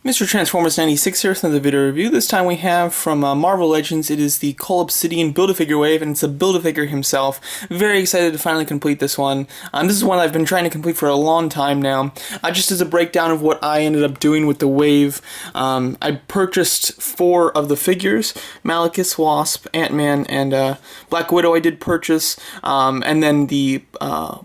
Mr. Transformers 96 here with another video review. This time we have from Marvel Legends. It is the Cull Obsidan Build-A-Figure wave, and it's a Build-A-Figure himself. Very excited to finally complete this one. This is one I've been trying to complete for a long time now. Just as a breakdown of what I ended up doing with the wave, I purchased 4 of the figures. Malekith, Wasp, Ant-Man, and Black Widow I did purchase. And then the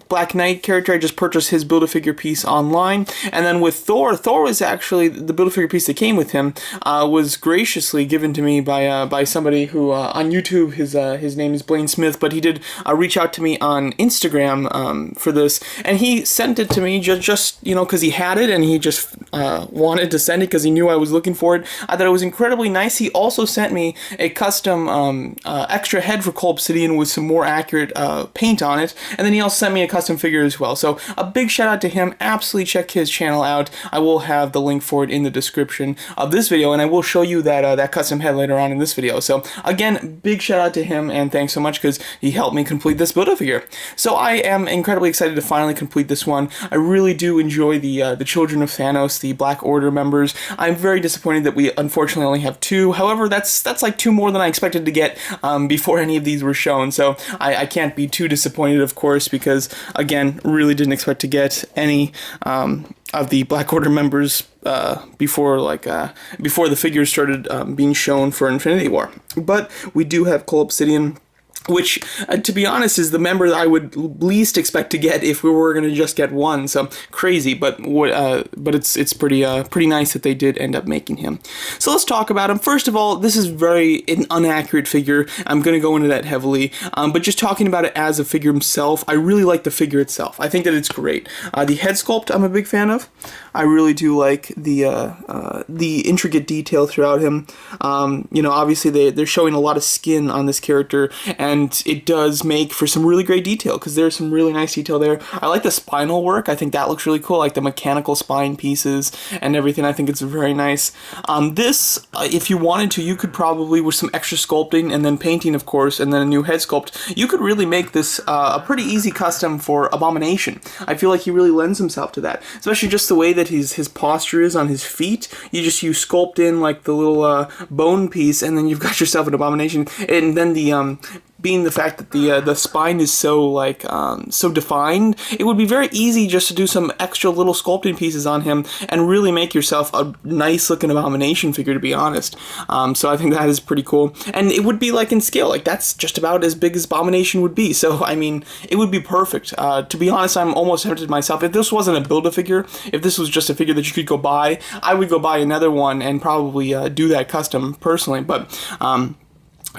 Black Knight character, I just purchased his Build-A-Figure piece online. And then with Thor was actually the Build-A-Figure piece that came with him was graciously given to me by somebody who on YouTube, his name is Blaine Smith, but he did reach out to me on Instagram for this, and he sent it to me just you know, because he had it and he just wanted to send it because he knew I was looking for it. I thought it was incredibly nice. He also sent me a custom extra head for Cull Obsidan with some more accurate paint on it, and then he also sent me a custom figure as well. So a big shout out to him. Absolutely check his channel out. I will have the link for it in the description of this video, and I will show you that custom head later on in this video. So again, big shout out to him, and thanks so much because he helped me complete this Build-A-Figure. So I am incredibly excited to finally complete this one. I really do enjoy the Children of Thanos, the Black Order members. I'm very disappointed that we unfortunately only have 2. However, that's like 2 more than I expected to get before any of these were shown. So I can't be too disappointed, of course, because again, really didn't expect to get any of the Black Order members before the figures started being shown for Infinity War. But we do have Cull Obsidan, which, to be honest, is the member that I would least expect to get if we were going to just get one. So crazy, but it's pretty nice that they did end up making him. So let's talk about him. First of all, this is an inaccurate figure. I'm going to go into that heavily, but just talking about it as a figure himself, I really like the figure itself. I think that it's great. The head sculpt, I'm a big fan of. I really do like the intricate detail throughout him. You know, obviously they're showing a lot of skin on this character, and it does make for some really great detail because there's some really nice detail there. I like the spinal work. I think that looks really cool, like the mechanical spine pieces and everything. I think it's very nice. This, if you wanted to, you could probably, with some extra sculpting and then painting, of course, and then a new head sculpt, you could really make this a pretty easy custom for Abomination. I feel like he really lends himself to that, especially just the way that his posture is on his feet. You sculpt in like the little bone piece, and then you've got yourself an Abomination. And then being the fact that the spine is so defined, it would be very easy just to do some extra little sculpting pieces on him and really make yourself a nice looking Abomination figure, to be honest. So I think that is pretty cool, and it would be like in scale, like that's just about as big as Abomination would be. So I mean, it would be perfect. To be honest, I'm almost tempted myself, if this wasn't a Build-A-Figure, if this was just a figure that you could go buy, I would go buy another one and probably do that custom personally. But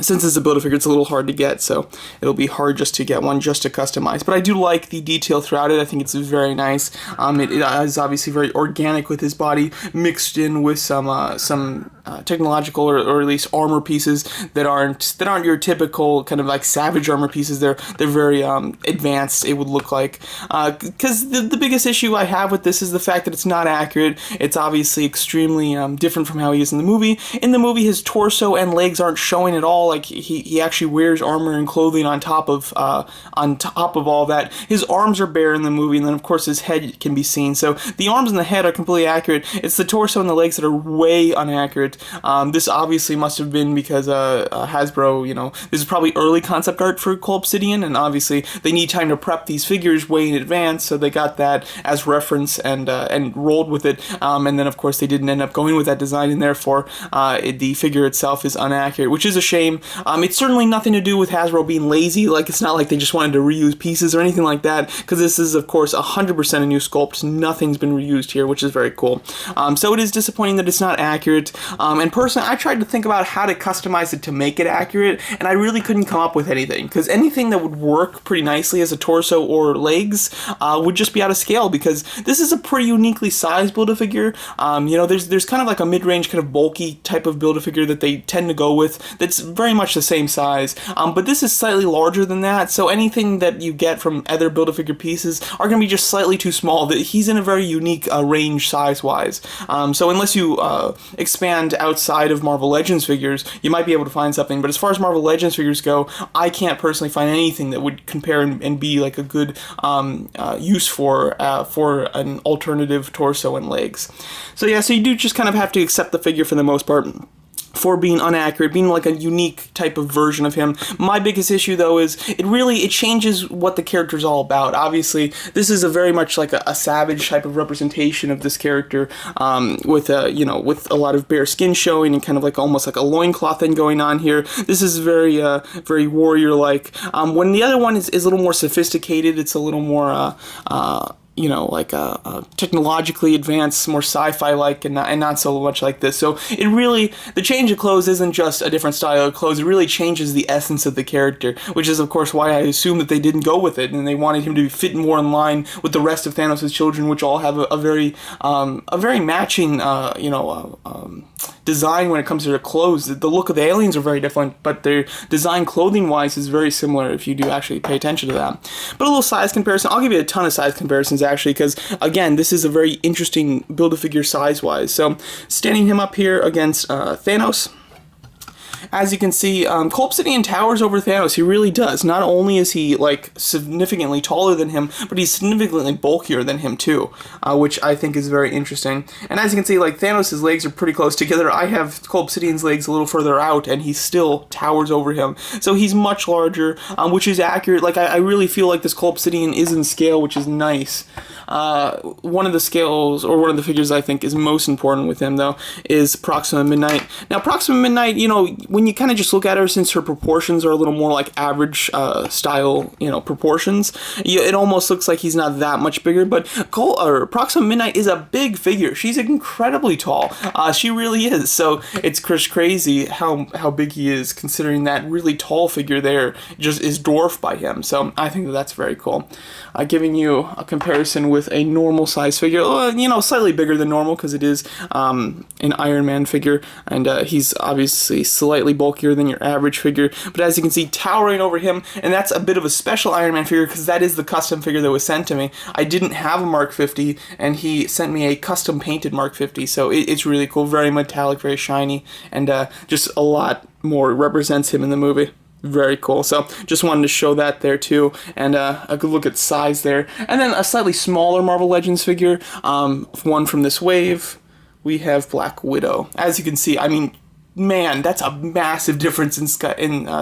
since it's a Build-A-Figure, it's a little hard to get, so it'll be hard just to get one just to customize. But I do like the detail throughout it. I think it's very nice. It is obviously very organic with his body, mixed in with some technological or at least armor pieces that aren't your typical kind of like Savage armor pieces. They're very advanced, it would look like. Because the biggest issue I have with this is the fact that it's not accurate. It's obviously extremely different from how he is in the movie. In the movie, his torso and legs aren't showing at all. Like he actually wears armor and clothing on top of all that. His arms are bare in the movie, and then of course his head can be seen. So the arms and the head are completely accurate. It's the torso and the legs that are way inaccurate. This obviously must have been because Hasbro, you know, this is probably early concept art for Cull Obsidan, and obviously they need time to prep these figures way in advance, so they got that as reference and rolled with it. And then of course they didn't end up going with that design, and therefore the figure itself is inaccurate, which is a shame. It's certainly nothing to do with Hasbro being lazy. Like, it's not like they just wanted to reuse pieces or anything like that, because this is of course 100% a new sculpt. Nothing's been reused here, which is very cool. So it is disappointing that it's not accurate. And personally, I tried to think about how to customize it to make it accurate, and I really couldn't come up with anything, because anything that would work pretty nicely as a torso or legs would just be out of scale, because this is a pretty uniquely sized Build-A-Figure. You know, there's kind of like a mid-range kind of bulky type of Build-A-Figure that they tend to go with that's very much the same size, but this is slightly larger than that, so anything that you get from other Build-A-Figure pieces are going to be just slightly too small. He's in a very unique range size-wise, so unless you expand and outside of Marvel Legends figures, you might be able to find something. But as far as Marvel Legends figures go, I can't personally find anything that would compare and be like a good use for an alternative torso and legs. So yeah, so you do just kind of have to accept the figure for the most part, for being inaccurate, being like a unique type of version of him. My biggest issue, though, is it changes what the character's all about. Obviously, this is a very much like a savage type of representation of this character, with a lot of bare skin showing and kind of like almost like a loincloth thing going on here. This is very very warrior-like. When the other one is a little more sophisticated, it's a little more technologically advanced, more sci-fi-like, and not so much like this. So the change of clothes isn't just a different style of clothes, it really changes the essence of the character, which is of course why I assume that they didn't go with it, and they wanted him to fit more in line with the rest of Thanos' children, which all have a very matching, design when it comes to their clothes. The look of the aliens are very different, but their design clothing-wise is very similar if you do actually pay attention to that. But a little size comparison, I'll give you a ton of size comparisons actually, because again, this is a very interesting Build-A-Figure size-wise. So, standing him up here against Thanos, as you can see, Cull Obsidian towers over Thanos. He really does. Not only is he like significantly taller than him, but he's significantly bulkier than him too, which I think is very interesting. And as you can see, like Thanos' legs are pretty close together. I have Cull Obsidian's legs a little further out, and he still towers over him. So he's much larger, which is accurate. Like I really feel like this Cull Obsidian is in scale, which is nice. One of the scales, or one of the figures I think is most important with him, though, is Proxima Midnight. Now, Proxima Midnight, when you kind of just look at her, since her proportions are a little more like average style, proportions, it almost looks like he's not that much bigger. But Proxima Midnight is a big figure. She's incredibly tall. She really is. So it's crazy how big he is, considering that really tall figure there just is dwarfed by him. So I think that's very cool. Giving you a comparison with a normal size figure, slightly bigger than normal because it is an Iron Man figure, and he's obviously slightly bulkier than your average figure, but as you can see, towering over him, and that's a bit of a special Iron Man figure because that is the custom figure that was sent to me. I didn't have a Mark 50, and he sent me a custom painted Mark 50, so it's really cool, very metallic, very shiny, and just a lot more represents him in the movie. Very cool. So just wanted to show that there too, and a good look at size there. And then a slightly smaller Marvel Legends figure, one from this wave. We have Black Widow. As you can see, I mean, man, that's a massive difference in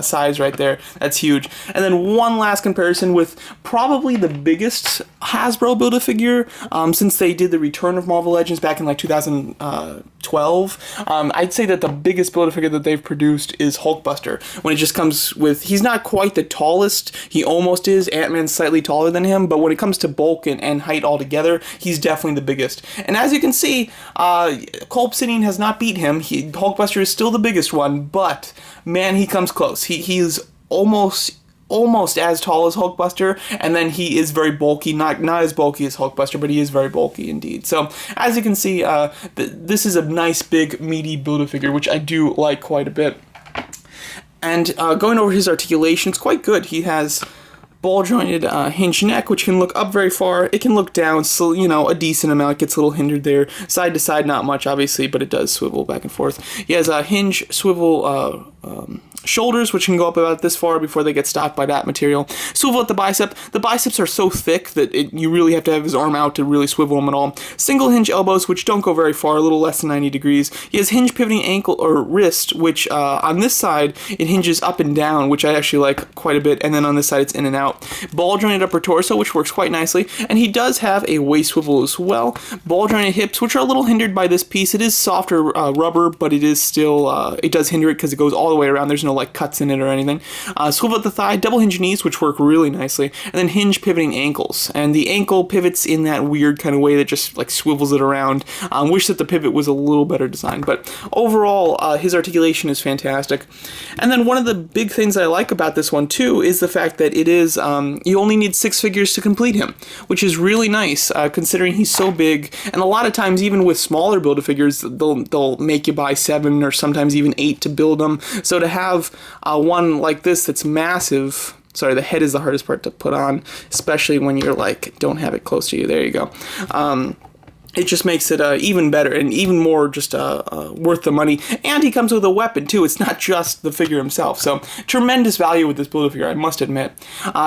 size right there. That's huge. And then one last comparison with probably the biggest Hasbro Build-A-Figure since they did the Return of Marvel Legends back in like 2012. I'd say that the biggest Build-A-Figure that they've produced is Hulkbuster. When it just comes with, he's not quite the tallest. He almost is. Ant-Man's slightly taller than him, but when it comes to bulk and height altogether, he's definitely the biggest. And as you can see, Cull Obsidian has not beat him. Hulkbuster is still the biggest one, but man, he comes close. He's almost as tall as Hulkbuster, and then he is very bulky, not as bulky as Hulkbuster, but he is very bulky indeed. So as you can see, this is a nice big meaty Build-A-Figure, which I do like quite a bit. And going over his articulation, it's quite good. He has ball-jointed hinged neck, which can look up very far. It can look down, so a decent amount. It gets a little hindered there. Side to side, not much, obviously, but it does swivel back and forth. He has a hinge swivel shoulders, which can go up about this far before they get stopped by that material. Swivel at the bicep. The biceps are so thick that you really have to have his arm out to really swivel them at all. Single hinge elbows, which don't go very far, a little less than 90 degrees. He has hinge pivoting ankle or wrist, which on this side it hinges up and down, which I actually like quite a bit, and then on this side it's in and out. Ball jointed upper torso, which works quite nicely, and he does have a waist swivel as well. Ball jointed hips, which are a little hindered by this piece. It is softer rubber, but it is still it does hinder it because it goes all the way around. There's no like cuts in it or anything. Swivel at the thigh, double hinge knees, which work really nicely, and then hinge pivoting ankles. And the ankle pivots in that weird kind of way that just like swivels it around. Wish that the pivot was a little better designed, but overall his articulation is fantastic. And then one of the big things I like about this one too is the fact that it is you only need 6 figures to complete him, which is really nice considering he's so big. And a lot of times, even with smaller Build-A-Figures, they'll make you buy 7 or sometimes even 8 to build them. So to have one like this that's massive, sorry, the head is the hardest part to put on, especially when you're like, don't have it close to you, there you go. it just makes it even better and even more just worth the money. And he comes with a weapon too. It's not just the figure himself. So tremendous value with this Build-A-Figure, I must admit.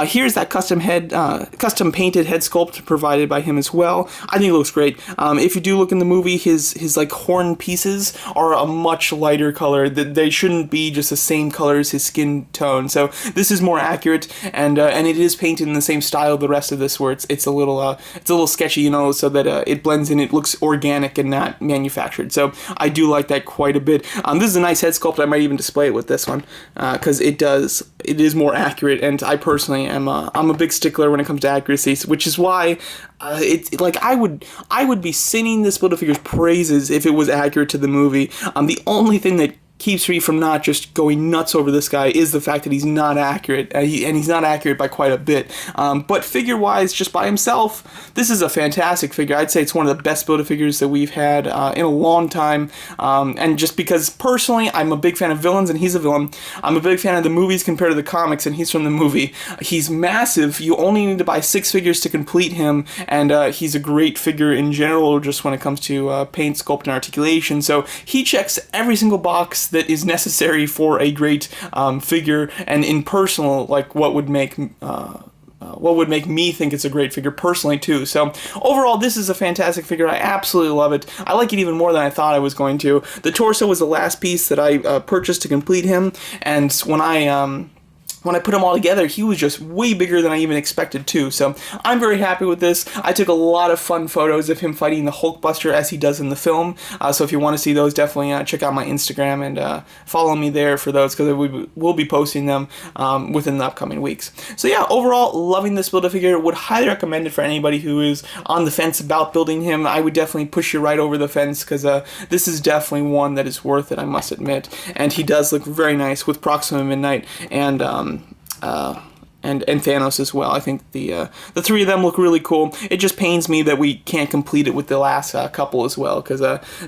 Here's that custom painted head sculpt provided by him as well. I think it looks great. If you do look in the movie, his like horn pieces are a much lighter color. They shouldn't be just the same color as his skin tone. So this is more accurate, and it is painted in the same style the rest of this, where it's a little sketchy, you know, so that it blends in. It looks organic and not manufactured. So I do like that quite a bit. This is a nice head sculpt. I might even display it with this one because it is more accurate, and I personally am I'm a big stickler when it comes to accuracy, which is why it's like I would be singing this Build-A-Figure's praises if it was accurate to the movie. The only thing that keeps me from not just going nuts over this guy is the fact that he's not accurate, and he's not accurate by quite a bit. But figure-wise, just by himself, this is a fantastic figure. I'd say it's one of the best Build-A-Figures that we've had in a long time, and just because, personally, I'm a big fan of villains, and he's a villain. I'm a big fan of the movies compared to the comics, and he's from the movie. He's massive. You only need to buy 6 figures to complete him, and he's a great figure in general, just when it comes to paint, sculpt, and articulation. So he checks every single box that is necessary for a great figure, and in personal, like what would make me think it's a great figure personally too. So overall, this is a fantastic figure. I absolutely love it. I like it even more than I thought I was going to. The torso was the last piece that I purchased to complete him, and when I put them all together, he was just way bigger than I even expected too. So I'm very happy with this. I took a lot of fun photos of him fighting the Hulkbuster as he does in the film. So if you want to see those, definitely check out my Instagram and follow me there for those, because we'll be posting them within the upcoming weeks. So yeah, overall, loving this Build-A-Figure. Would highly recommend it for anybody who is on the fence about building him. I would definitely push you right over the fence, because this is definitely one that is worth it, I must admit. And he does look very nice with Proxima Midnight and Thanos as well. I think the 3 of them look really cool. It just pains me that we can't complete it with the last couple as well, because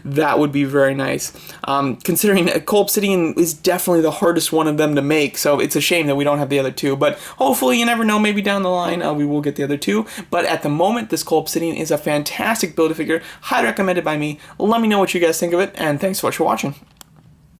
that would be very nice. Considering Cull Obsidian is definitely the hardest one of them to make, so it's a shame that we don't have the other 2. But hopefully, you never know, maybe down the line we will get the other 2. But at the moment, this Cull Obsidian is a fantastic Build-A-Figure, highly recommended by me. Let me know what you guys think of it, and thanks so much for watching.